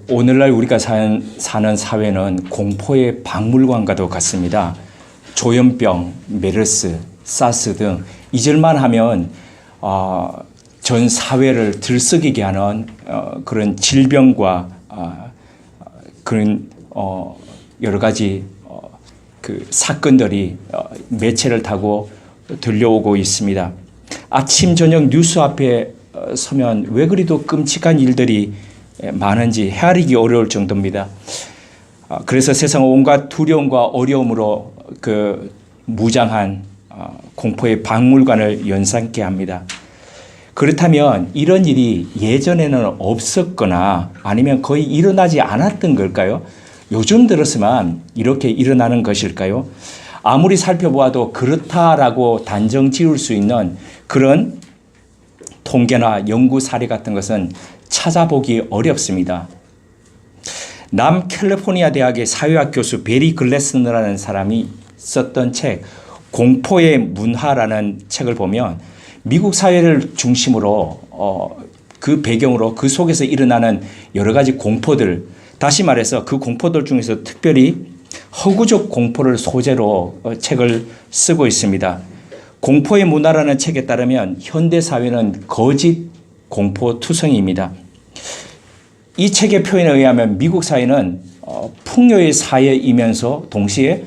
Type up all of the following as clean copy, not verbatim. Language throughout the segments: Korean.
오늘날 우리가 사는 사회는 공포의 박물관과도 같습니다. 조현병, 메르스, 사스 등 잊을만 하면 전 사회를 들썩이게 하는 그런 질병과 그런 여러 가지 그 사건들이 매체를 타고 들려오고 있습니다. 아침 저녁 뉴스 앞에 서면 왜 그리도 끔찍한 일들이 많은지 헤아리기 어려울 정도입니다. 그래서 세상 온갖 두려움과 어려움으로 그 무장한 공포의 박물관을 연상케 합니다. 그렇다면 이런 일이 예전에는 없었거나 아니면 거의 일어나지 않았던 걸까요? 요즘 들어서만 이렇게 일어나는 것일까요? 아무리 살펴보아도 그렇다라고 단정 지을 수 있는 그런 통계나 연구 사례 같은 것은 찾아보기 어렵습니다. 남캘리포니아 대학의 사회학 교수 베리 글래스너라는 사람이 썼던 책 공포의 문화라는 책을 보면 미국 사회를 중심으로 그 배경으로 그 속에서 일어나는 여러 가지 공포들, 다시 말해서 그 공포들 중에서 특별히 허구적 공포를 소재로 책을 쓰고 있습니다. 공포의 문화라는 책에 따르면 현대 사회는 거짓 공포 투성이입니다. 이 책의 표현에 의하면 미국 사회는 풍요의 사회이면서 동시에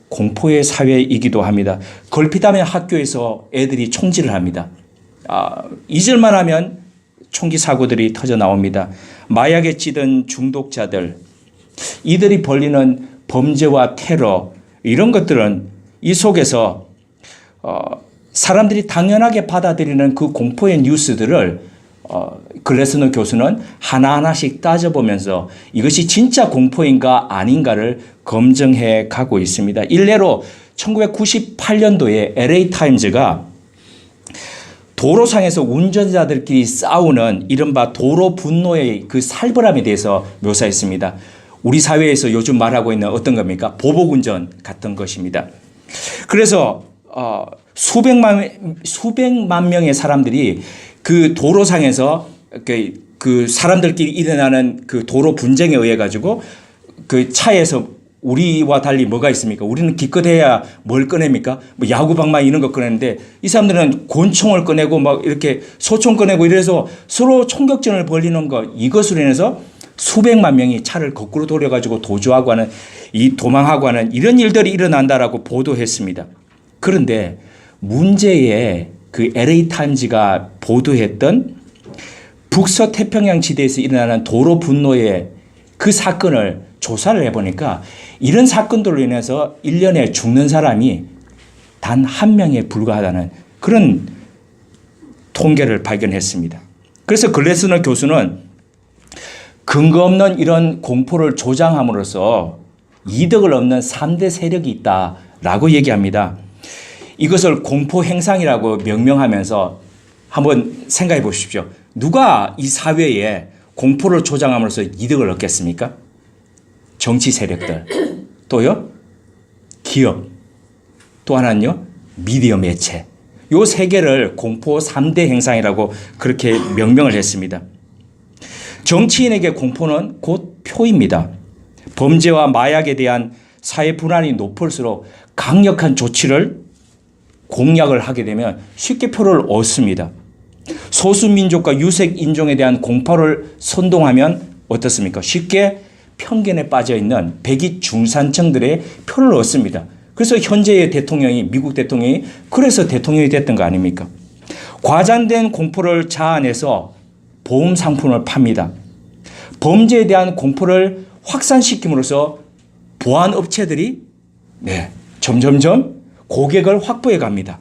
공포의 사회이기도 합니다. 걸핏하면 학교에서 애들이 총질을 합니다. 잊을만 하면 총기 사고들이 터져 나옵니다. 마약에 찌든 중독자들, 이들이 벌이는 범죄와 테러, 이런 것들은 이 속에서 사람들이 당연하게 받아들이는 그 공포의 뉴스들을 글래스너 교수는 하나하나씩 따져보면서 이것이 진짜 공포인가 아닌가를 검증해 가고 있습니다. 일례로 1998년도에 LA 타임즈가 도로상에서 운전자들끼리 싸우는 이른바 도로 분노의 그 살벌함에 대해서 묘사했습니다. 우리 사회에서 요즘 말하고 있는 어떤 겁니까? 보복운전 같은 것입니다. 그래서 수백만 명의 사람들이 그 도로상에서 그 사람들끼리 일어나는 그 도로 분쟁에 의해 가지고 그 차에서 우리와 달리 뭐가 있습니까? 우리는 기껏해야 뭘 꺼냅니까? 뭐 야구방망이 이런 거 꺼내는데 이 사람들은 권총을 꺼내고 막 이렇게 소총 꺼내고 이래서 서로 총격전을 벌이는 것, 이것으로 인해서 수백만 명이 차를 거꾸로 돌려가지고 도주하고 하는 이 도망하고 하는 이런 일들이 일어난다라고 보도했습니다. 그런데 문제의 그 LA 타임즈가 보도했던 북서태평양 지대에서 일어나는 도로 분노의 그 사건을 조사를 해보니까 이런 사건들로 인해서 1년에 죽는 사람이 단 한 명에 불과하다는 그런 통계를 발견했습니다. 그래서 글래스너 교수는 근거 없는 이런 공포를 조장함으로써 이득을 얻는 3대 세력이 있다라고 얘기합니다. 이것을 공포 행상이라고 명명하면서 한번 생각해 보십시오. 누가 이 사회에 공포를 조장함으로써 이득을 얻겠습니까? 정치 세력들, 또요 기업, 또 하나는요 미디어 매체. 요 세 개를 공포 3대 행상이라고 그렇게 명명을 했습니다. 정치인에게 공포는 곧 표입니다. 범죄와 마약에 대한 사회 불안이 높을수록 강력한 조치를 공약을 하게 되면 쉽게 표를 얻습니다. 소수민족과 유색인종에 대한 공포를 선동하면 어떻습니까? 쉽게 편견에 빠져 있는 백이 중산층들의 표를 얻습니다. 그래서 현재의 대통령이, 미국 대통령이 그래서 대통령이 됐던 거 아닙니까? 과장된 공포를 자아내서 보험 상품을 팝니다. 범죄에 대한 공포를 확산시킴으로써 보안 업체들이 점점점 고객을 확보해 갑니다.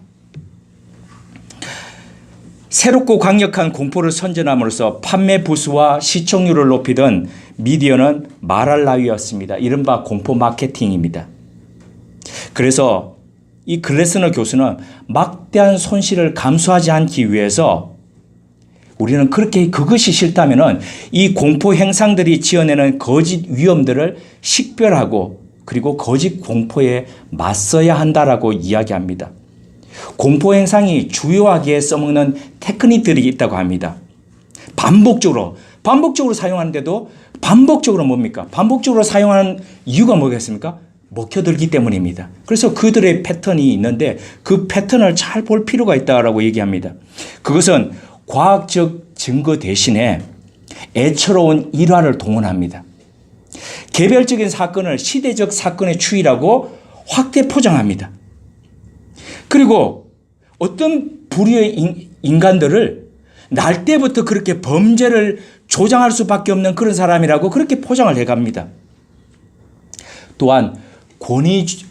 새롭고 강력한 공포를 선전함으로써 판매 부수와 시청률을 높이던 미디어는 말할 나위였습니다. 이른바 공포 마케팅입니다. 그래서 이 글래스너 교수는 막대한 손실을 감수하지 않기 위해서 우리는 그렇게 그것이 싫다면은 이 공포 행상들이 지어내는 거짓 위험들을 식별하고 그리고 거짓 공포에 맞서야 한다라고 이야기합니다. 공포 행상이 주요하게 써먹는 테크닉들이 있다고 합니다. 반복적으로 반복적으로 사용하는데도 반복적으로 뭡니까? 반복적으로 사용하는 이유가 뭐겠습니까? 먹혀들기 때문입니다. 그래서 그들의 패턴이 있는데 그 패턴을 잘 볼 필요가 있다고 얘기합니다. 그것은 과학적 증거 대신에 애처로운 일화를 동원합니다. 개별적인 사건을 시대적 사건의 추이라고 확대 포장합니다. 그리고 어떤 부류의 인간들을 날 때부터 그렇게 범죄를 조장할 수밖에 없는 그런 사람이라고 그렇게 포장을 해갑니다. 또한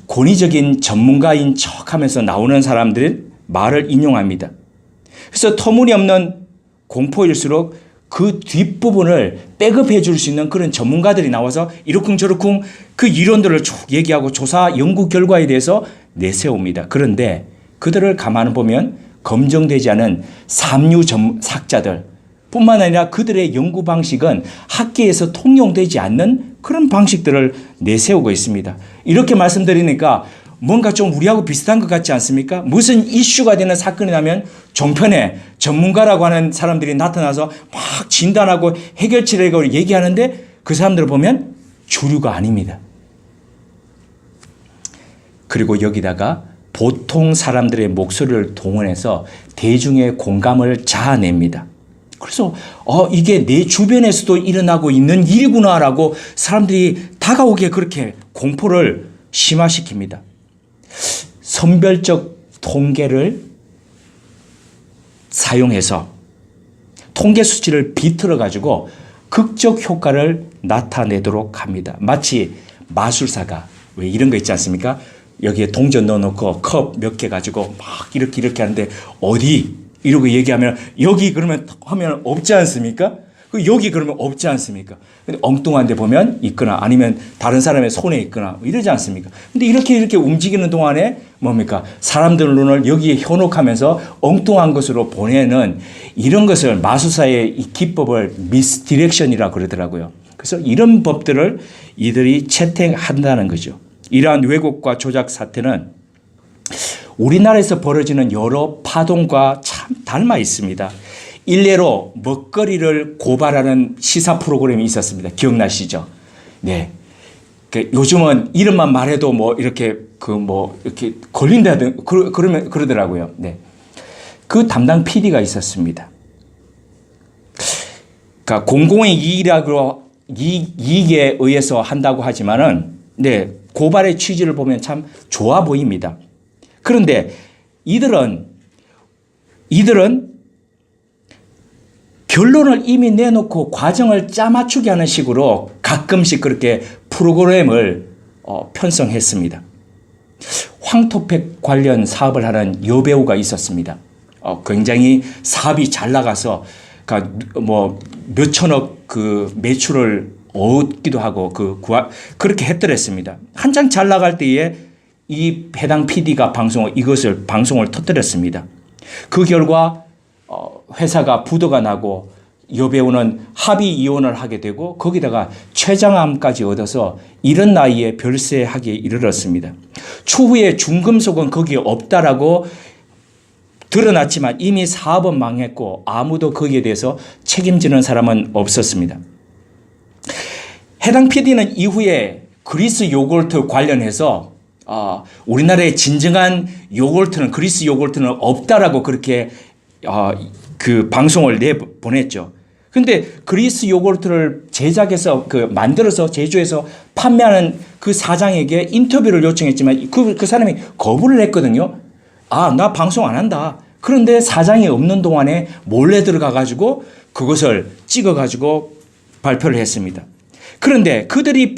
권위적인 전문가인 척하면서 나오는 사람들의 말을 인용합니다. 그래서 터무니없는 공포일수록 그 뒷부분을 백업해 줄 수 있는 그런 전문가들이 나와서 이러쿵저러쿵 그 이론들을 쭉 얘기하고 조사 연구 결과에 대해서 내세웁니다. 그런데 그들을 가만히 보면 검증되지 않은 삼류 학자들 뿐만 아니라 그들의 연구 방식은 학계에서 통용되지 않는 그런 방식들을 내세우고 있습니다. 이렇게 말씀드리니까 뭔가 좀 우리하고 비슷한 것 같지 않습니까? 무슨 이슈가 되는 사건이 나면 종편에 전문가라고 하는 사람들이 나타나서 막 진단하고 해결책을 얘기하는데 그 사람들을 보면 주류가 아닙니다. 그리고 여기다가 보통 사람들의 목소리를 동원해서 대중의 공감을 자아냅니다. 그래서 이게 내 주변에서도 일어나고 있는 일이구나라고 사람들이 다가오게 그렇게 공포를 심화시킵니다. 선별적 통계를 사용해서 통계 수치를 비틀어 가지고 극적 효과를 나타내도록 합니다. 마치 마술사가 왜 이런 거 있지 않습니까? 여기에 동전 넣어놓고 컵 몇 개 가지고 막 이렇게 하는데 어디 이러고 얘기하면 여기 그러면 하면 없지 않습니까? 여기 그러면 없지 않습니까? 근데 엉뚱한 데 보면 있거나 아니면 다른 사람의 손에 있거나 이러지 않습니까? 근데 이렇게 움직이는 동안에 뭡니까? 사람들 눈을 여기에 현혹하면서 엉뚱한 것으로 보내는 이런 것을 마술사의 이 기법을 미스디렉션이라고 그러더라고요. 그래서 이런 법들을 이들이 채택한다는 거죠. 이러한 왜곡과 조작 사태는 우리나라에서 벌어지는 여러 파동과 참 닮아 있습니다. 일례로 먹거리를 고발하는 시사 프로그램이 있었습니다. 기억나시죠? 네. 요즘은 이름만 말해도 이렇게 이렇게 걸린다든 그러더라고요. 네. 그 담당 PD가 있었습니다. 그러니까 공공의 이익에 의해서 한다고 하지만은 네. 고발의 취지를 보면 참 좋아 보입니다. 그런데 이들은 결론을 이미 내놓고 과정을 짜맞추게 하는 식으로 가끔씩 그렇게 프로그램을 편성했습니다. 황토팩 관련 사업을 하는 여배우가 있었습니다. 굉장히 사업이 잘 나가서 몇천억 그 매출을 얻기도 하고 그렇게 했더랬습니다. 한창 잘 나갈 때에 이 해당 PD가 이것을 방송을 터뜨렸습니다. 그 결과 회사가 부도가 나고 여배우는 합의 이혼을 하게 되고 거기다가 췌장암까지 얻어서 이런 나이에 별세하기에 이르렀습니다. 추후에 중금속은 거기에 없다라고 드러났지만 이미 사업은 망했고 아무도 거기에 대해서 책임지는 사람은 없었습니다. 해당 PD는 이후에 그리스 요구르트 관련해서 우리나라의 진정한 요구르트는 그리스 요구르트는 없다라고 그렇게 그 방송을 내보냈죠. 그런데 그리스 요구르트를 제작해서 만들어서 제조해서 판매하는 그 사장에게 인터뷰를 요청했지만 그 사람이 거부를 했거든요. 나 방송 안 한다. 그런데 사장이 없는 동안에 몰래 들어가 가지고 그것을 찍어 가지고 발표를 했습니다. 그런데 그들이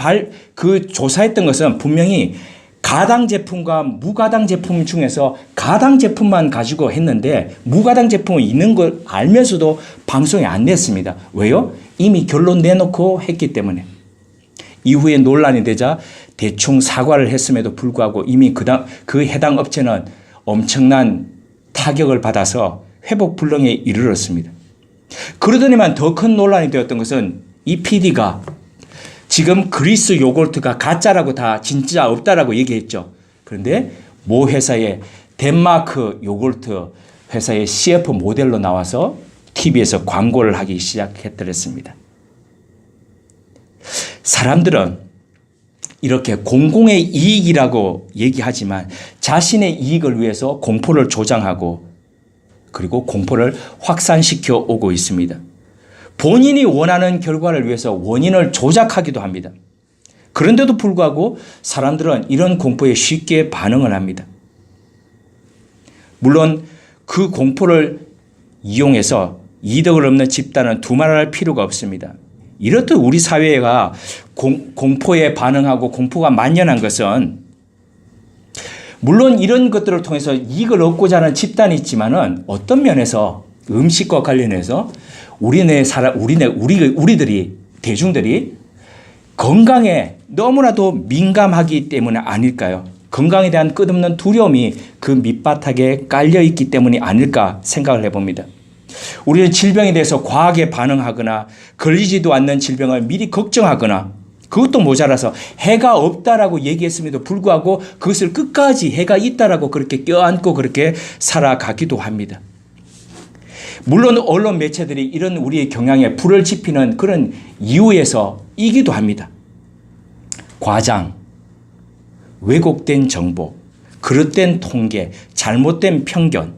조사했던 것은 분명히 가당 제품과 무가당 제품 중에서 가당 제품만 가지고 했는데 무가당 제품이 있는 걸 알면서도 방송에 안 냈습니다. 왜요? 이미 결론 내놓고 했기 때문에. 이후에 논란이 되자 대충 사과를 했음에도 불구하고 이미 그 해당 업체는 엄청난 타격을 받아서 회복 불능에 이르렀습니다. 그러더니만 더 큰 논란이 되었던 것은 이 PD가 지금 그리스 요구르트가 가짜라고 다 진짜 없다라고 얘기했죠. 그런데 모 회사의 덴마크 요구르트 회사의 CF 모델로 나와서 TV에서 광고를 하기 시작했더랬습니다. 사람들은 이렇게 공공의 이익이라고 얘기하지만 자신의 이익을 위해서 공포를 조장하고 그리고 공포를 확산시켜 오고 있습니다. 본인이 원하는 결과를 위해서 원인을 조작하기도 합니다. 그런데도 불구하고 사람들은 이런 공포에 쉽게 반응을 합니다. 물론 그 공포를 이용해서 이득을 얻는 집단은 두말할 필요가 없습니다. 이렇듯 우리 사회가 공포에 반응하고 공포가 만연한 것은 물론 이런 것들을 통해서 이익을 얻고자 하는 집단이 있지만은 어떤 면에서 음식과 관련해서 우리들이 대중들이 건강에 너무나도 민감하기 때문에 아닐까요? 건강에 대한 끝없는 두려움이 그 밑바닥에 깔려 있기 때문이 아닐까 생각을 해봅니다. 우리는 질병에 대해서 과하게 반응하거나 걸리지도 않는 질병을 미리 걱정하거나 그것도 모자라서 해가 없다라고 얘기했음에도 불구하고 그것을 끝까지 해가 있다라고 그렇게 껴안고 그렇게 살아가기도 합니다. 물론 언론 매체들이 이런 우리의 경향에 불을 지피는 그런 이유에서이기도 합니다. 과장, 왜곡된 정보, 그릇된 통계, 잘못된 편견,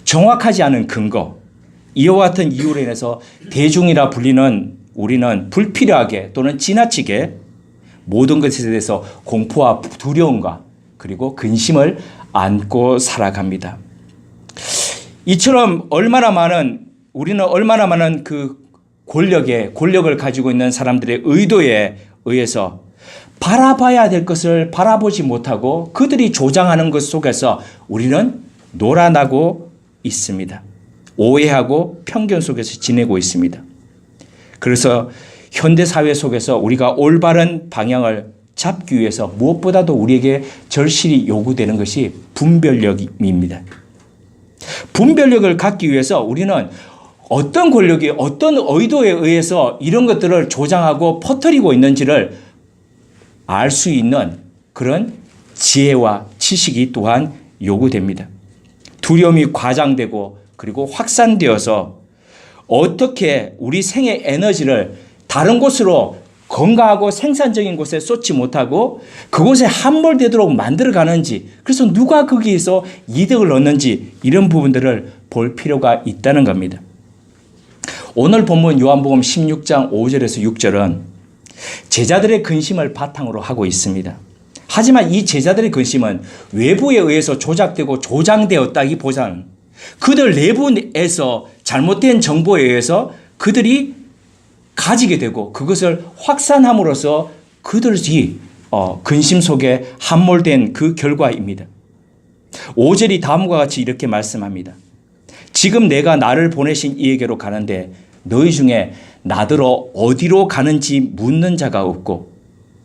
정확하지 않은 근거, 이와 같은 이유로 인해서 대중이라 불리는 우리는 불필요하게 또는 지나치게 모든 것에 대해서 공포와 두려움과 그리고 근심을 안고 살아갑니다. 이처럼 우리는 얼마나 많은 그 권력을 가지고 있는 사람들의 의도에 의해서 바라봐야 될 것을 바라보지 못하고 그들이 조장하는 것 속에서 우리는 놀아나고 있습니다. 오해하고 편견 속에서 지내고 있습니다. 그래서 현대사회 속에서 우리가 올바른 방향을 잡기 위해서 무엇보다도 우리에게 절실히 요구되는 것이 분별력입니다. 분별력을 갖기 위해서 우리는 어떤 권력이 어떤 의도에 의해서 이런 것들을 조장하고 퍼뜨리고 있는지를 알 수 있는 그런 지혜와 지식이 또한 요구됩니다. 두려움이 과장되고 그리고 확산되어서 어떻게 우리 생의 에너지를 다른 곳으로 건강하고 생산적인 곳에 쏟지 못하고 그곳에 함몰되도록 만들어가는지 그래서 누가 거기에서 이득을 얻는지 이런 부분들을 볼 필요가 있다는 겁니다. 오늘 본문 요한복음 16장 5절에서 6절은 제자들의 근심을 바탕으로 하고 있습니다. 하지만 이 제자들의 근심은 외부에 의해서 조작되고 조장되었다기보다는 그들 내부에서 잘못된 정보에 의해서 그들이 가지게 되고 그것을 확산함으로써 그들이 근심 속에 함몰된 그 결과입니다. 5절이 다음과 같이 이렇게 말씀합니다. 지금 내가 나를 보내신 이에게로 가는데 너희 중에 나더러 어디로 가는지 묻는 자가 없고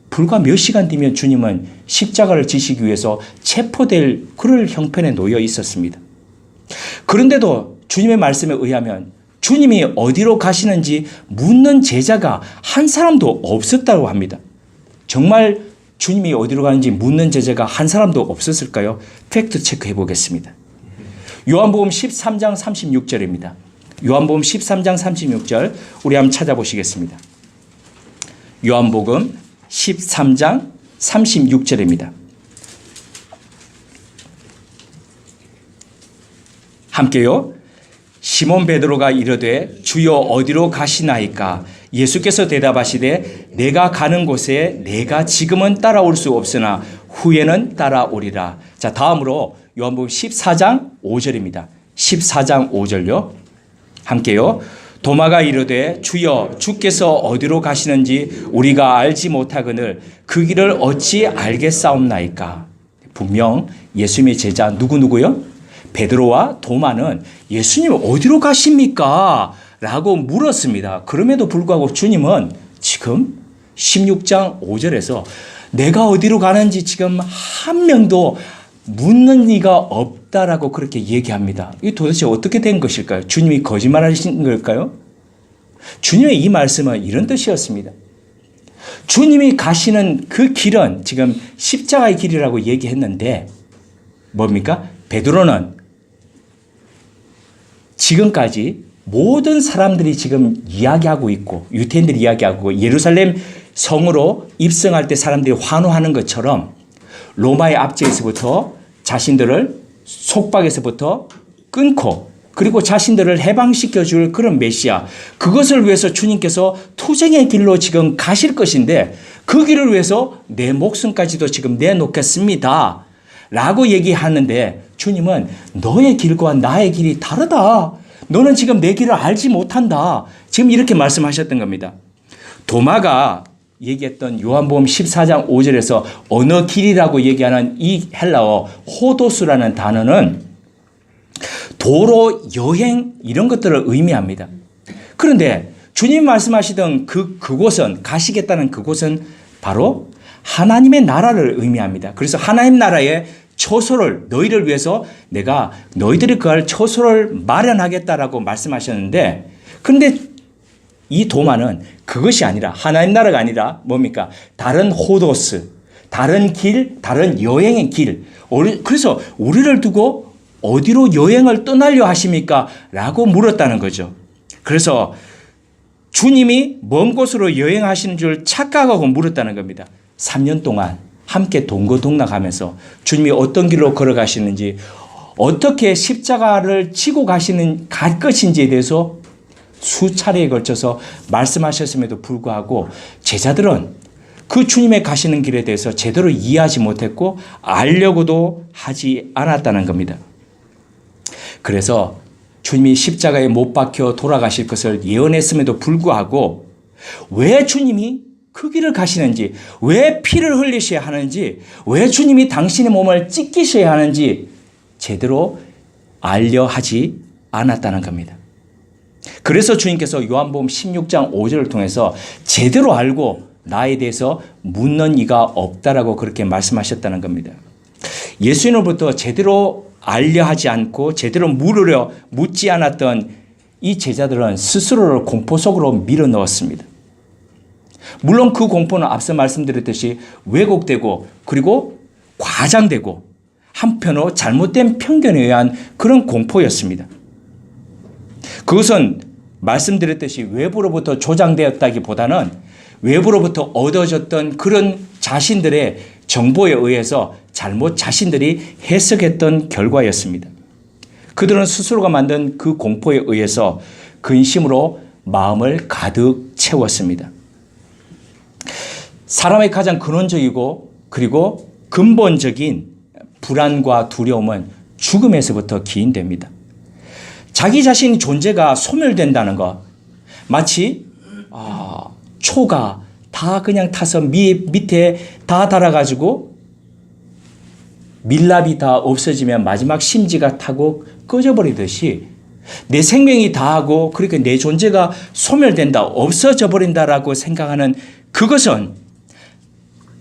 불과 몇 시간 뒤면 주님은 십자가를 지시기 위해서 체포될 그럴 형편에 놓여 있었습니다. 그런데도 주님의 말씀에 의하면 주님이 어디로 가시는지 묻는 제자가 한 사람도 없었다고 합니다. 정말 주님이 어디로 가는지 묻는 제자가 한 사람도 없었을까요? 팩트 체크해 보겠습니다. 요한복음 13장 36절입니다. 요한복음 13장 36절 우리 한번 찾아보시겠습니다. 요한복음 13장 36절입니다. 함께요. 시몬 베드로가 이르되 주여 어디로 가시나이까? 예수께서 대답하시되 내가 가는 곳에 내가 지금은 따라올 수 없으나 후에는 따라오리라. 자, 다음으로 요한복음 14장 5절입니다. 14장 5절요. 함께요. 도마가 이르되 주여 주께서 어디로 가시는지 우리가 알지 못하거늘 그 길을 어찌 알겠사옵나이까? 분명 예수님의 제자 누구요? 베드로와 도마는 예수님 어디로 가십니까? 라고 물었습니다. 그럼에도 불구하고 주님은 지금 16장 5절에서 내가 어디로 가는지 지금 한 명도 묻는 이가 없다라고 그렇게 얘기합니다. 이게 도대체 어떻게 된 것일까요? 주님이 거짓말하신 걸까요? 주님의 이 말씀은 이런 뜻이었습니다. 주님이 가시는 그 길은 지금 십자가의 길이라고 얘기했는데 뭡니까? 베드로는 지금까지 모든 사람들이 지금 이야기하고 있고 유태인들이 이야기하고 예루살렘 성으로 입성할 때 사람들이 환호하는 것처럼 로마의 압제에서부터 자신들을 속박에서부터 끊고 그리고 자신들을 해방시켜 줄 그런 메시아, 그것을 위해서 주님께서 투쟁의 길로 지금 가실 것인데 그 길을 위해서 내 목숨까지도 지금 내놓겠습니다 라고 얘기하는데, 주님은 너의 길과 나의 길이 다르다, 너는 지금 내 길을 알지 못한다, 지금 이렇게 말씀하셨던 겁니다. 도마가 얘기했던 요한복음 14장 5절에서 어느 길이라고 얘기하는 이 헬라어 호도스라는 단어는 도로, 여행 이런 것들을 의미합니다. 그런데 주님 말씀하시던 그곳은, 가시겠다는 그곳은 바로 하나님의 나라를 의미합니다. 그래서 하나님 나라의 처소를, 너희를 위해서 내가 너희들이 거할 처소를 마련하겠다라고 말씀하셨는데, 그런데 이 도마는 그것이 아니라, 하나님 나라가 아니라 뭡니까? 다른 호도스, 다른 길, 다른 여행의 길. 그래서 우리를 두고 어디로 여행을 떠나려 하십니까? 라고 물었다는 거죠. 그래서 주님이 먼 곳으로 여행하시는 줄 착각하고 물었다는 겁니다. 3년 동안 함께 동거동락하면서 주님이 어떤 길로 걸어가시는지, 어떻게 십자가를 지고 갈 것인지에 대해서 수차례에 걸쳐서 말씀하셨음에도 불구하고 제자들은 그 주님의 가시는 길에 대해서 제대로 이해하지 못했고 알려고도 하지 않았다는 겁니다. 그래서 주님이 십자가에 못 박혀 돌아가실 것을 예언했음에도 불구하고 왜 주님이 그 길을 가시는지, 왜 피를 흘리셔야 하는지, 왜 주님이 당신의 몸을 찢기셔야 하는지 제대로 알려 하지 않았다는 겁니다. 그래서 주님께서 요한복음 16장 5절을 통해서 제대로 알고 나에 대해서 묻는 이가 없다라고 그렇게 말씀하셨다는 겁니다. 예수님으로부터 제대로 알려 하지 않고 제대로 묻지 않았던 이 제자들은 스스로를 공포 속으로 밀어넣었습니다. 물론 그 공포는 앞서 말씀드렸듯이 왜곡되고 그리고 과장되고 한편으로 잘못된 편견에 의한 그런 공포였습니다. 그것은 말씀드렸듯이 외부로부터 조장되었다기보다는 외부로부터 얻어졌던 그런 자신들의 정보에 의해서 잘못 자신들이 해석했던 결과였습니다. 그들은 스스로가 만든 그 공포에 의해서 근심으로 마음을 가득 채웠습니다. 사람의 가장 근원적이고 그리고 근본적인 불안과 두려움은 죽음에서부터 기인됩니다. 자기 자신의 존재가 소멸된다는 것, 마치 초가 다 그냥 타서 밑에 다 달아가지고 밀랍이 다 없어지면 마지막 심지가 타고 꺼져버리듯이 내 생명이 다하고 그렇게 내 존재가 소멸된다, 없어져 버린다라고 생각하는 그것은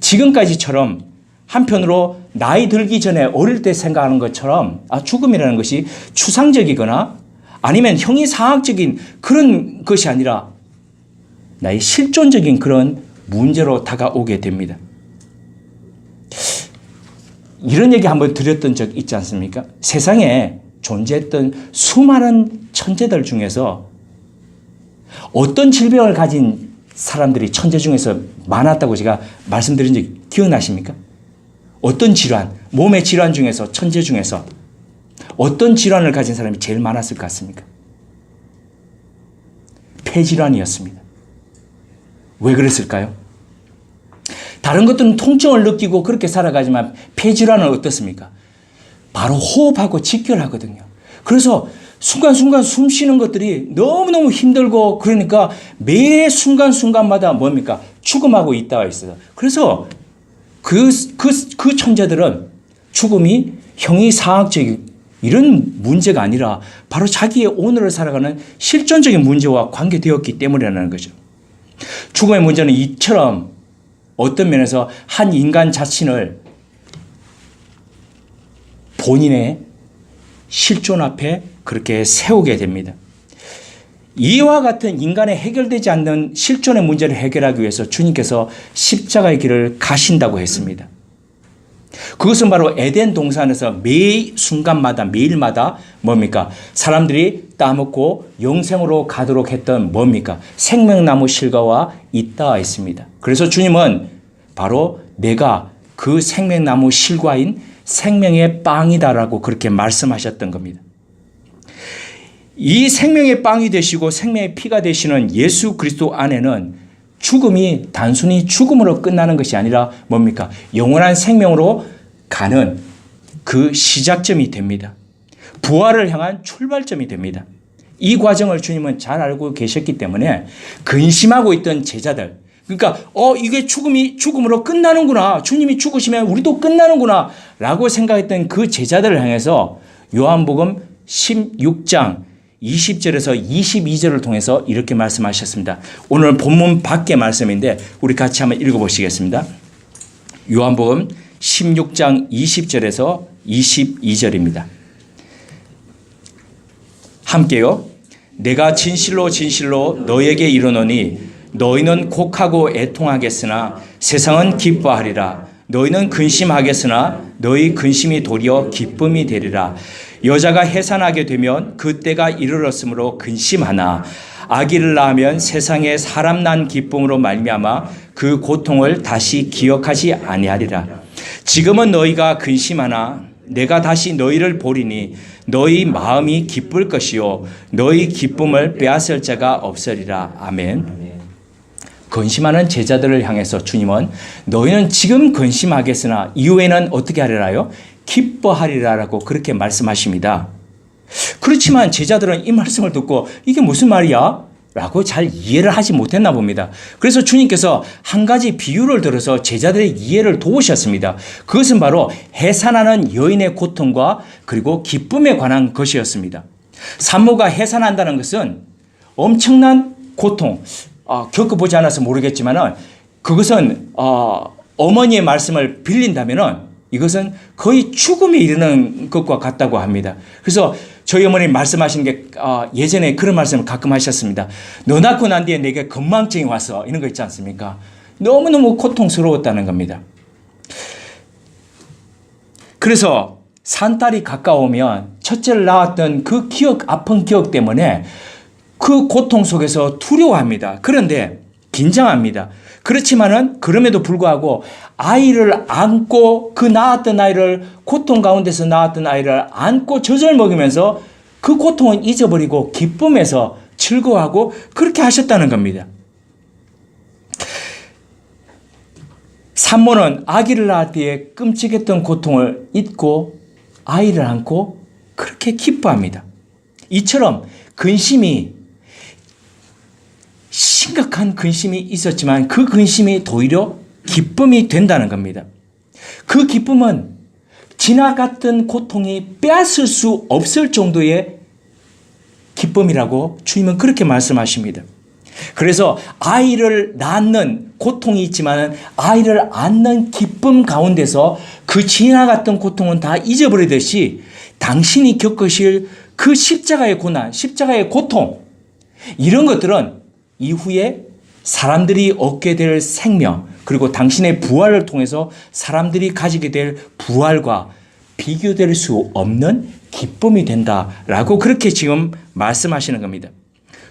지금까지처럼 한편으로 나이 들기 전에 어릴 때 생각하는 것처럼 죽음이라는 것이 추상적이거나 아니면 형이상학적인 그런 것이 아니라 나의 실존적인 그런 문제로 다가오게 됩니다. 이런 얘기 한번 드렸던 적 있지 않습니까? 세상에 존재했던 수많은 천재들 중에서 어떤 질병을 가진 사람들이 천재 중에서 많았다고 제가 말씀드린 적 기억나십니까? 어떤 질환, 몸의 질환 중에서, 천재 중에서 어떤 질환을 가진 사람이 제일 많았을 것 같습니까? 폐질환이었습니다. 왜 그랬을까요? 다른 것들은 통증을 느끼고 그렇게 살아가지만 폐질환은 어떻습니까? 바로 호흡하고 직결하거든요. 그래서 순간순간 숨 쉬는 것들이 너무너무 힘들고 그러니까 매 순간순간마다 뭡니까? 죽음하고 있다가 있어요. 그래서 그 천재들은 죽음이 형이상학적인 이런 문제가 아니라 바로 자기의 오늘을 살아가는 실존적인 문제와 관계되었기 때문이라는 거죠. 죽음의 문제는 이처럼 어떤 면에서 한 인간 자신을 본인의 실존 앞에 그렇게 세우게 됩니다. 이와 같은 인간의 해결되지 않는 실존의 문제를 해결하기 위해서 주님께서 십자가의 길을 가신다고 했습니다. 그것은 바로 에덴 동산에서 매 순간마다 매일마다 뭡니까? 사람들이 따먹고 영생으로 가도록 했던 뭡니까? 생명나무 실과와 있다 했습니다. 그래서 주님은 바로 내가 그 생명나무 실과인 생명의 빵이다라고 그렇게 말씀하셨던 겁니다. 이 생명의 빵이 되시고 생명의 피가 되시는 예수 그리스도 안에는 죽음이 단순히 죽음으로 끝나는 것이 아니라 뭡니까? 영원한 생명으로 가는 그 시작점이 됩니다. 부활을 향한 출발점이 됩니다. 이 과정을 주님은 잘 알고 계셨기 때문에 근심하고 있던 제자들, 그러니까 이게 죽음으로 끝나는구나, 주님이 죽으시면 우리도 끝나는구나 라고 생각했던 그 제자들을 향해서 요한복음 16장 20절에서 22절을 통해서 이렇게 말씀하셨습니다. 오늘 본문 밖의 말씀인데 우리 같이 한번 읽어보시겠습니다. 요한복음 16장 20절에서 22절입니다. 함께요. 내가 진실로 진실로 너에게 이르노니 너희는 곡하고 애통하겠으나 세상은 기뻐하리라. 너희는 근심하겠으나 너희 근심이 도리어 기쁨이 되리라. 여자가 해산하게 되면 그때가 이르렀으므로 근심하나 아기를 낳으면 세상에 사람 난 기쁨으로 말미암아 그 고통을 다시 기억하지 아니하리라. 지금은 너희가 근심하나 내가 다시 너희를 보리니 너희 마음이 기쁠 것이요 너희 기쁨을 빼앗을 자가 없으리라. 아멘. 근심하는 제자들을 향해서 주님은 너희는 지금 근심하겠으나 이후에는 어떻게 하리라요? 기뻐하리라라고 그렇게 말씀하십니다. 그렇지만 제자들은 이 말씀을 듣고 이게 무슨 말이야? 라고 잘 이해를 하지 못했나 봅니다. 그래서 주님께서 한 가지 비유를 들어서 제자들의 이해를 도우셨습니다. 그것은 바로 해산하는 여인의 고통과 그리고 기쁨에 관한 것이었습니다. 산모가 해산한다는 것은 엄청난 고통, 겪어보지 않아서 모르겠지만 그것은 어머니의 말씀을 빌린다면 이것은 거의 죽음에 이르는 것과 같다고 합니다. 그래서 저희 어머니 말씀하신 게 예전에 그런 말씀을 가끔 하셨습니다. 너 낳고 난 뒤에 내게 건망증이 와서 이런 거 있지 않습니까? 너무너무 고통스러웠다는 겁니다. 그래서 산딸이 가까우면 첫째를 낳았던 그 아픈 기억 때문에 그 고통 속에서 두려워합니다. 그런데 긴장합니다. 그렇지만은 그럼에도 불구하고 아이를 안고 그 낳았던 아이를 고통 가운데서 낳았던 아이를 안고 젖을 먹이면서 그 고통은 잊어버리고 기쁨에서 즐거워하고 그렇게 하셨다는 겁니다. 산모는 아기를 낳을 때에 끔찍했던 고통을 잊고 아이를 안고 그렇게 기뻐합니다. 이처럼 근심이 심각한 근심이 있었지만 그 근심이 오히려 기쁨이 된다는 겁니다. 그 기쁨은 지나갔던 고통이 빼앗을 수 없을 정도의 기쁨이라고 주님은 그렇게 말씀하십니다. 그래서 아이를 낳는 고통이 있지만 아이를 안는 기쁨 가운데서 그 지나갔던 고통은 다 잊어버리듯이 당신이 겪으실 그 십자가의 고난, 십자가의 고통, 이런 것들은 이후에 사람들이 얻게 될 생명, 그리고 당신의 부활을 통해서 사람들이 가지게 될 부활과 비교될 수 없는 기쁨이 된다라고 그렇게 지금 말씀하시는 겁니다.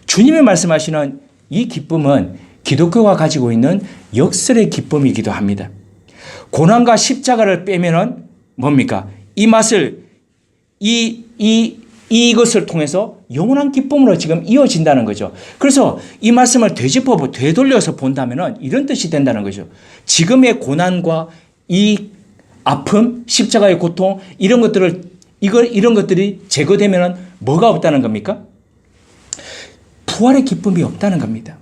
주님이 말씀하시는 이 기쁨은 기독교가 가지고 있는 역설의 기쁨이기도 합니다. 고난과 십자가를 빼면은 뭡니까? 이 맛을, 이것을 통해서 영원한 기쁨으로 지금 이어진다는 거죠. 그래서 이 말씀을 되돌려서 본다면 이런 뜻이 된다는 거죠. 지금의 고난과 이 아픔, 십자가의 고통, 이런 것들이 제거되면 뭐가 없다는 겁니까? 부활의 기쁨이 없다는 겁니다.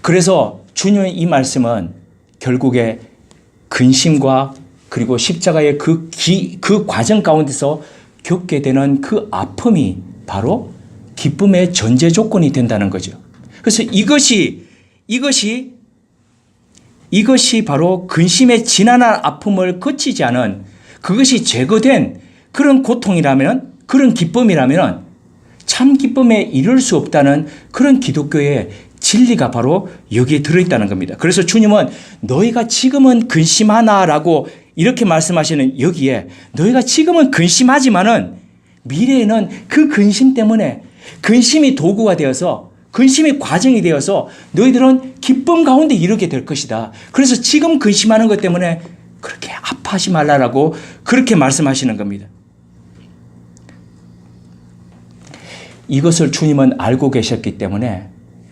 그래서 주님의 이 말씀은 결국에 근심과 그리고 십자가의 그 과정 가운데서 겪게 되는 그 아픔이 바로 기쁨의 전제 조건이 된다는 거죠. 그래서 이것이 바로 근심의 지난한 아픔을 거치지 않은, 그것이 제거된 그런 고통이라면, 그런 기쁨이라면 참 기쁨에 이를 수 없다는 그런 기독교의 진리가 바로 여기에 들어있다는 겁니다. 그래서 주님은 너희가 지금은 근심하나라고 이렇게 말씀하시는 여기에 너희가 지금은 근심하지만은 미래에는 그 근심 때문에 근심이 도구가 되어서 근심이 과정이 되어서 너희들은 기쁨 가운데 이르게 될 것이다. 그래서 지금 근심하는 것 때문에 그렇게 아파하지 말라라고 그렇게 말씀하시는 겁니다. 이것을 주님은 알고 계셨기 때문에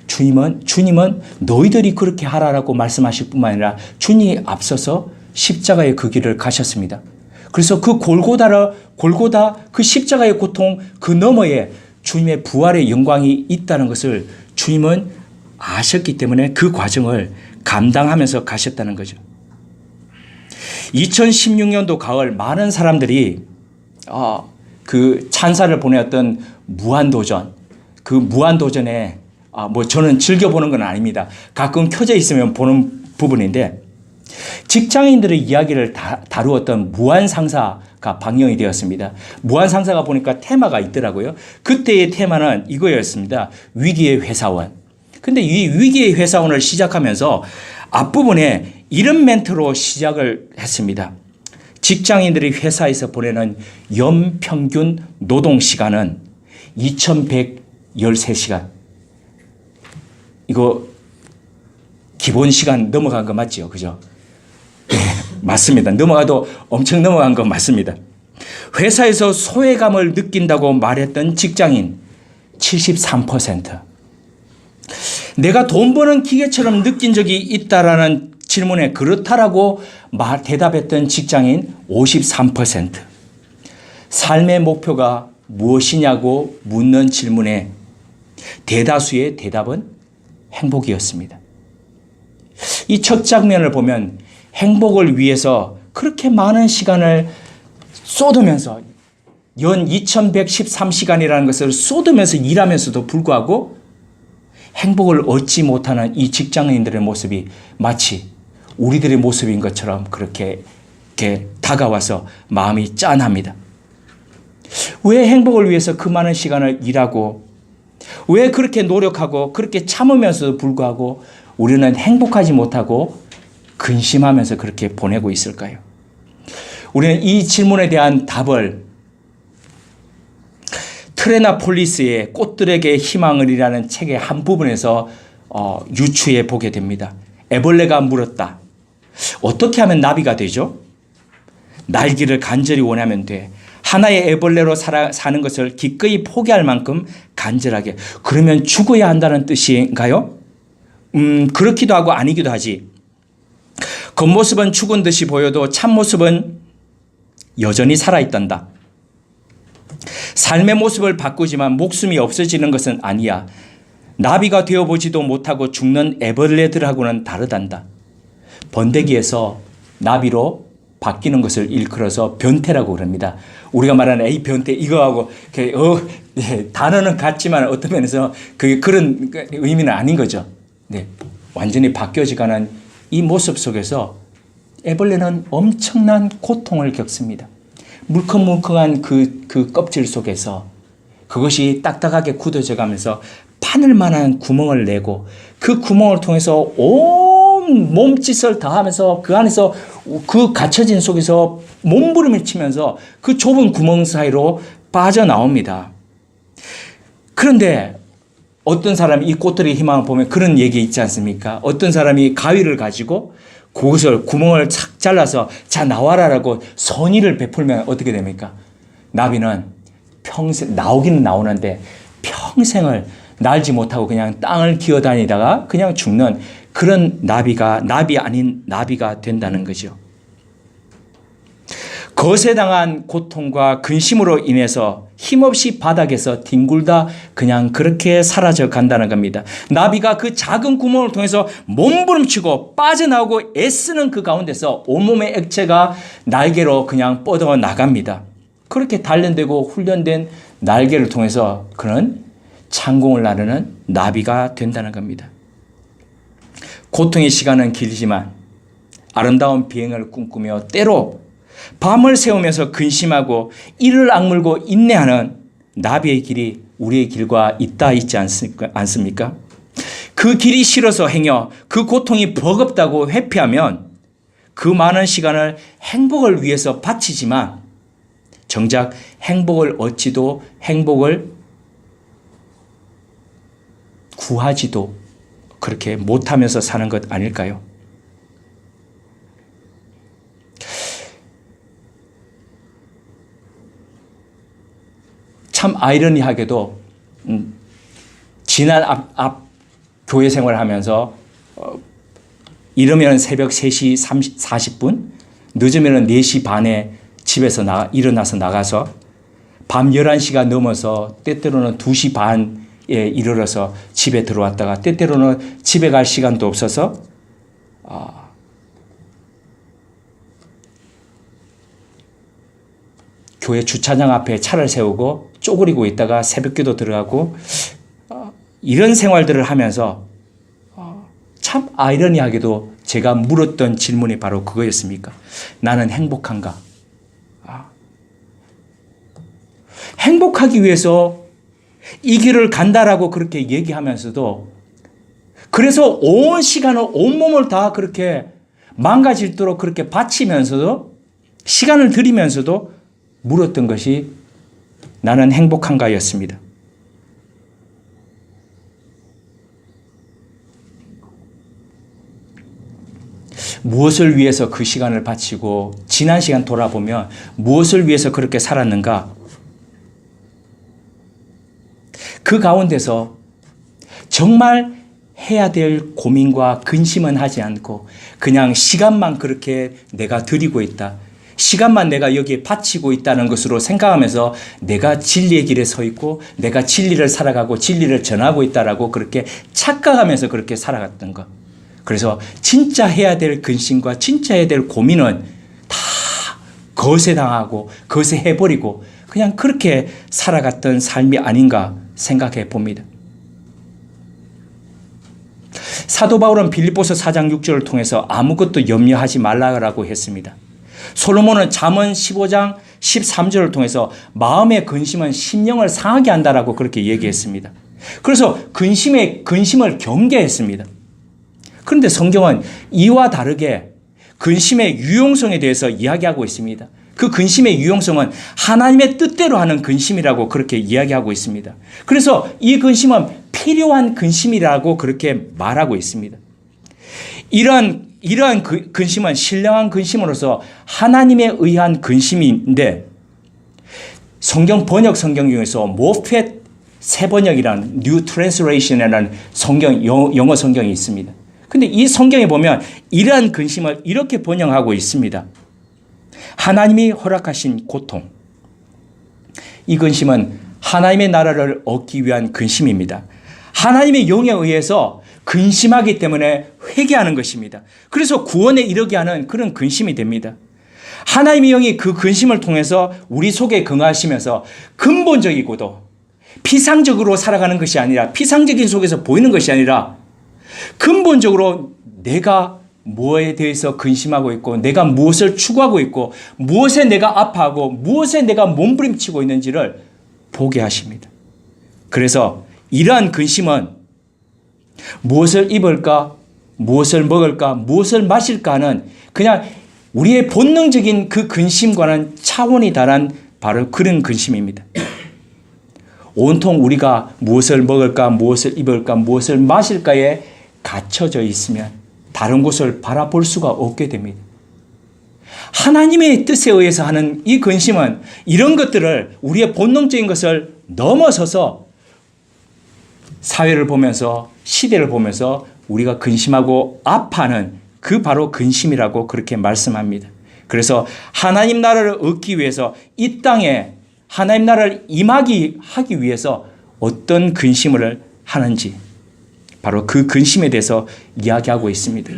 주님은 너희들이 그렇게 하라라고 말씀하실 뿐만 아니라 주님이 앞서서 십자가의 그 길을 가셨습니다. 그래서 그 골고다 그 십자가의 고통 그 너머에 주님의 부활의 영광이 있다는 것을 주님은 아셨기 때문에 그 과정을 감당하면서 가셨다는 거죠. 2016년도 가을 많은 사람들이 그 찬사를 보내었던 무한도전, 그 무한도전에 저는 즐겨보는 건 아닙니다. 가끔 켜져 있으면 보는 부분인데 직장인들의 이야기를 다루었던 무한상사가 방영이 되었습니다. 무한상사가 보니까 테마가 있더라고요. 그때의 테마는 이거였습니다. 위기의 회사원. 근데 이 위기의 회사원을 시작하면서 앞부분에 이런 멘트로 시작을 했습니다. 직장인들이 회사에서 보내는 연평균 노동시간은 2113시간. 이거 기본 시간 넘어간 거 맞죠? 그죠? 네, 맞습니다. 넘어가도 엄청 넘어간 거 맞습니다. 회사에서 소외감을 느낀다고 말했던 직장인 73%. 내가 돈 버는 기계처럼 느낀 적이 있다라는 질문에 그렇다라고 대답했던 직장인 53%. 삶의 목표가 무엇이냐고 묻는 질문에 대다수의 대답은 행복이었습니다. 이 첫 장면을 보면 행복을 위해서 그렇게 많은 시간을 쏟으면서 연 2113시간이라는 것을 쏟으면서 일하면서도 불구하고 행복을 얻지 못하는 이 직장인들의 모습이 마치 우리들의 모습인 것처럼 그렇게 다가와서 마음이 짠합니다. 왜 행복을 위해서 그 많은 시간을 일하고 왜 그렇게 노력하고 그렇게 참으면서도 불구하고 우리는 행복하지 못하고 근심하면서 그렇게 보내고 있을까요? 우리는 이 질문에 대한 답을 트레나폴리스의 꽃들에게 희망을이라는 책의 한 부분에서 유추해 보게 됩니다. 애벌레가 물었다. 어떻게 하면 나비가 되죠? 날기를 간절히 원하면 돼. 하나의 애벌레로 사는 것을 기꺼이 포기할 만큼 간절하게. 그러면 죽어야 한다는 뜻인가요? 그렇기도 하고 아니기도 하지. 겉모습은 죽은 듯이 보여도 참모습은 여전히 살아있단다. 삶의 모습을 바꾸지만 목숨이 없어지는 것은 아니야. 나비가 되어보지도 못하고 죽는 애벌레들하고는 다르단다. 번데기에서 나비로 바뀌는 것을 일컬어서 변태라고 그럽니다. 우리가 말하는 에이 변태 이거하고 단어는 같지만 어떤 면에서 그런 의미는 아닌 거죠. 네, 완전히 바뀌어지가는 이 모습 속에서 애벌레는 엄청난 고통을 겪습니다. 물컹물컹한 그 껍질 속에서 그것이 딱딱하게 굳어져 가면서 바늘만한 구멍을 내고 그 구멍을 통해서 온 몸짓을 다하면서 그 안에서 그 갇혀진 속에서 몸부림을 치면서 그 좁은 구멍 사이로 빠져나옵니다. 그런데 어떤 사람이 이 꽃들의 희망을 보면 그런 얘기 있지 않습니까? 어떤 사람이 가위를 가지고 그것을 구멍을 착 잘라서 자 나와라라고 선의를 베풀면 어떻게 됩니까? 나비는 평생 나오기는 나오는데 평생을 날지 못하고 그냥 땅을 기어다니다가 그냥 죽는 그런 나비 아닌 나비가 된다는 거죠. 거세당한 고통과 근심으로 인해서 힘없이 바닥에서 뒹굴다 그냥 그렇게 사라져 간다는 겁니다. 나비가 그 작은 구멍을 통해서 몸부림치고 빠져나오고 애쓰는 그 가운데서 온몸의 액체가 날개로 그냥 뻗어 나갑니다. 그렇게 단련되고 훈련된 날개를 통해서 그는 창공을 나르는 나비가 된다는 겁니다. 고통의 시간은 길지만 아름다운 비행을 꿈꾸며 때로 밤을 새우면서 근심하고 이를 악물고 인내하는 나비의 길이 우리의 길과 있지 않습니까? 그 길이 싫어서 행여 그 고통이 버겁다고 회피하면 그 많은 시간을 행복을 위해서 바치지만 정작 행복을 얻지도 행복을 구하지도 그렇게 못하면서 사는 것 아닐까요? 참 아이러니하게도 지난 앞 교회 생활을 하면서 이르면 새벽 3시 40분, 늦으면 4시 반에 집에서 일어나서 나가서 밤 11시가 넘어서 때때로는 2시 반에 이르러서 집에 들어왔다가 때때로는 집에 갈 시간도 없어서 교회 주차장 앞에 차를 세우고 쪼그리고 있다가 새벽기도 들어가고 이런 생활들을 하면서 참 아이러니하게도 제가 물었던 질문이 바로 그거였습니까? 나는 행복한가? 행복하기 위해서 이 길을 간다라고 그렇게 얘기하면서도 그래서 온 시간을 온몸을 다 그렇게 망가질도록 그렇게 바치면서도 시간을 들이면서도 물었던 것이 나는 행복한가였습니다. 무엇을 위해서 그 시간을 바치고 지난 시간 돌아보면 무엇을 위해서 그렇게 살았는가? 그 가운데서 정말 해야 될 고민과 근심은 하지 않고 그냥 시간만 그렇게 내가 드리고 있다. 시간만 내가 여기에 바치고 있다는 것으로 생각하면서 내가 진리의 길에 서 있고 내가 진리를 살아가고 진리를 전하고 있다라고 그렇게 착각하면서 그렇게 살아갔던 것. 그래서 진짜 해야 될 근심과 진짜 해야 될 고민은 다 거세당하고 거세해버리고 그냥 그렇게 살아갔던 삶이 아닌가 생각해 봅니다. 사도 바울은 빌립보서 4장 6절을 통해서 아무것도 염려하지 말라고 했습니다. 솔로몬은 잠언 15장 13절을 통해서 마음의 근심은 심령을 상하게 한다라고 그렇게 얘기했습니다. 그래서 근심을 경계했습니다. 그런데 성경은 이와 다르게 근심의 유용성에 대해서 이야기하고 있습니다. 그 근심의 유용성은 하나님의 뜻대로 하는 근심이라고 그렇게 이야기하고 있습니다. 그래서 이 근심은 필요한 근심이라고 그렇게 말하고 있습니다. 이러한 근심은 신령한 근심으로서 하나님에 의한 근심인데 성경 번역 성경 중에서 모펫 새 번역이라는 New Translation이라는 영어 성경이 있습니다. 근데 이 성경에 보면 이러한 근심을 이렇게 번역하고 있습니다. 하나님이 허락하신 고통. 이 근심은 하나님의 나라를 얻기 위한 근심입니다. 하나님의 영에 의해서 근심하기 때문에 회개하는 것입니다. 그래서 구원에 이르게 하는 그런 근심이 됩니다. 하나님의 영이 그 근심을 통해서 우리 속에 거하시면서 근본적이고도 피상적으로 살아가는 것이 아니라 피상적인 속에서 보이는 것이 아니라 근본적으로 내가 무엇에 대해서 근심하고 있고 내가 무엇을 추구하고 있고 무엇에 내가 아파하고 무엇에 내가 몸부림치고 있는지를 보게 하십니다. 그래서 이러한 근심은 무엇을 입을까, 무엇을 먹을까, 무엇을 마실까 하는 그냥 우리의 본능적인 그 근심과는 차원이 다른 바로 그런 근심입니다. 온통 우리가 무엇을 먹을까, 무엇을 입을까, 무엇을 마실까에 갇혀져 있으면 다른 곳을 바라볼 수가 없게 됩니다. 하나님의 뜻에 의해서 하는 이 근심은 이런 것들을 우리의 본능적인 것을 넘어서서 사회를 보면서 시대를 보면서 우리가 근심하고 아파하는 그 바로 근심이라고 그렇게 말씀합니다. 그래서 하나님 나라를 얻기 위해서 이 땅에 하나님 나라를 하기 위해서 어떤 근심을 하는지 바로 그 근심에 대해서 이야기하고 있습니다.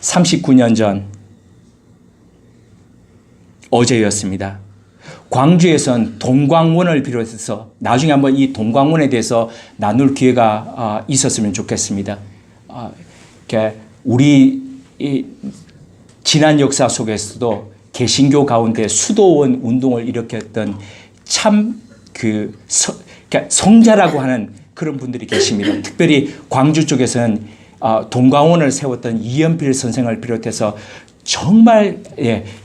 39년 전 어제였습니다. 광주에선 동광원을 비롯해서 나중에 한번 이 동광원에 대해서 나눌 기회가 있었으면 좋겠습니다. 우리 지난 역사 속에서도 개신교 가운데 수도원 운동을 일으켰던 참 성자라고 하는 그런 분들이 계십니다. 특별히 광주 쪽에서는 동광원을 세웠던 이연필 선생을 비롯해서 정말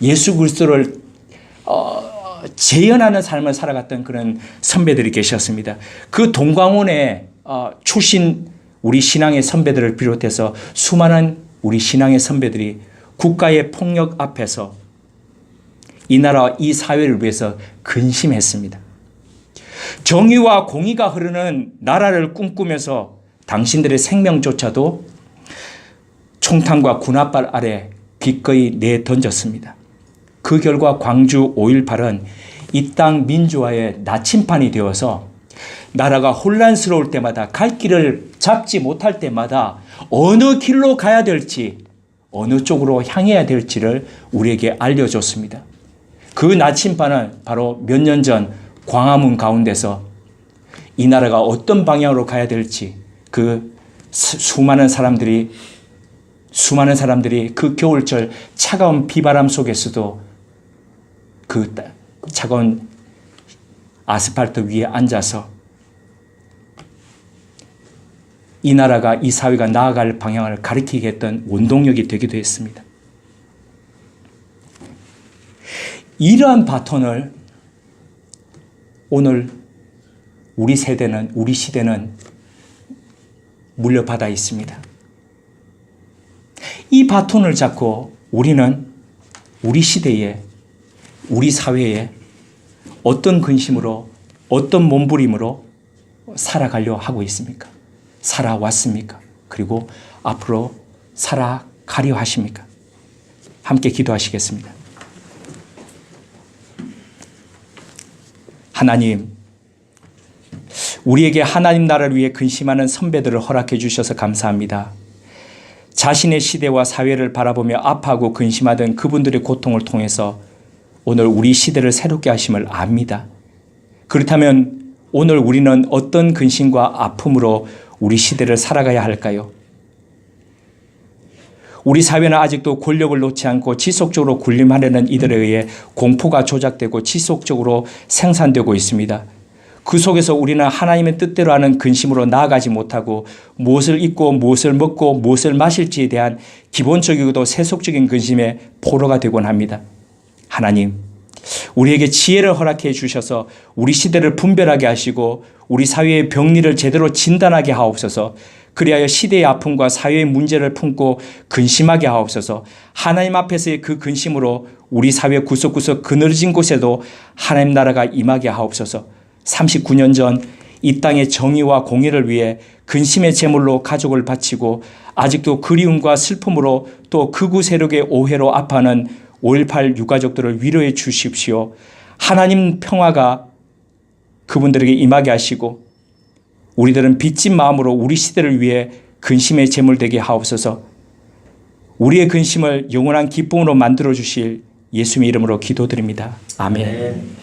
예수 그리스도를 재현하는 삶을 살아갔던 그런 선배들이 계셨습니다. 그 동광원에 출신 우리 신앙의 선배들을 비롯해서 수많은 우리 신앙의 선배들이 국가의 폭력 앞에서 이 나라와 이 사회를 위해서 근심했습니다. 정의와 공의가 흐르는 나라를 꿈꾸면서 당신들의 생명조차도 총탄과 군홧발 아래 기꺼이 내던졌습니다. 그 결과 광주 5.18은 이 땅 민주화의 나침판이 되어서 나라가 혼란스러울 때마다 갈 길을 잡지 못할 때마다 어느 길로 가야 될지 어느 쪽으로 향해야 될지를 우리에게 알려줬습니다. 그 나침판은 바로 몇 년 전 광화문 가운데서 이 나라가 어떤 방향으로 가야 될지 그 수많은 사람들이 그 겨울철 차가운 비바람 속에서도 그 차가운 아스팔트 위에 앉아서 이 나라가 이 사회가 나아갈 방향을 가리키게 했던 원동력이 되기도 했습니다. 이러한 바톤을 오늘 우리 시대는 물려받아 있습니다. 이 바톤을 잡고 우리는 우리 시대에 우리 사회에 어떤 근심으로 어떤 몸부림으로 살아가려 하고 있습니까? 살아왔습니까? 그리고 앞으로 살아가려 하십니까? 함께 기도하시겠습니다. 하나님, 우리에게 하나님 나라를 위해 근심하는 선배들을 허락해 주셔서 감사합니다. 자신의 시대와 사회를 바라보며 아파하고 근심하던 그분들의 고통을 통해서 오늘 우리 시대를 새롭게 하심을 압니다. 그렇다면 오늘 우리는 어떤 근심과 아픔으로 우리 시대를 살아가야 할까요? 우리 사회는 아직도 권력을 놓지 않고 지속적으로 군림하려는 이들에 의해 공포가 조작되고 지속적으로 생산되고 있습니다. 그 속에서 우리는 하나님의 뜻대로 하는 근심으로 나아가지 못하고 무엇을 입고 무엇을 먹고 무엇을 마실지에 대한 기본적이고도 세속적인 근심에 포로가 되곤 합니다. 하나님, 우리에게 지혜를 허락해 주셔서 우리 시대를 분별하게 하시고 우리 사회의 병리를 제대로 진단하게 하옵소서. 그리하여 시대의 아픔과 사회의 문제를 품고 근심하게 하옵소서. 하나님 앞에서의 그 근심으로 우리 사회 구석구석 그늘진 곳에도 하나님 나라가 임하게 하옵소서. 39년 전 이 땅의 정의와 공의를 위해 근심의 제물로 가족을 바치고 아직도 그리움과 슬픔으로 또 극우 세력의 오해로 아파하는 5.18 유가족들을 위로해 주십시오. 하나님 평화가 그분들에게 임하게 하시고 우리들은 빚진 마음으로 우리 시대를 위해 근심의 제물 되게 하옵소서. 우리의 근심을 영원한 기쁨으로 만들어 주실 예수님의 이름으로 기도드립니다. 아멘.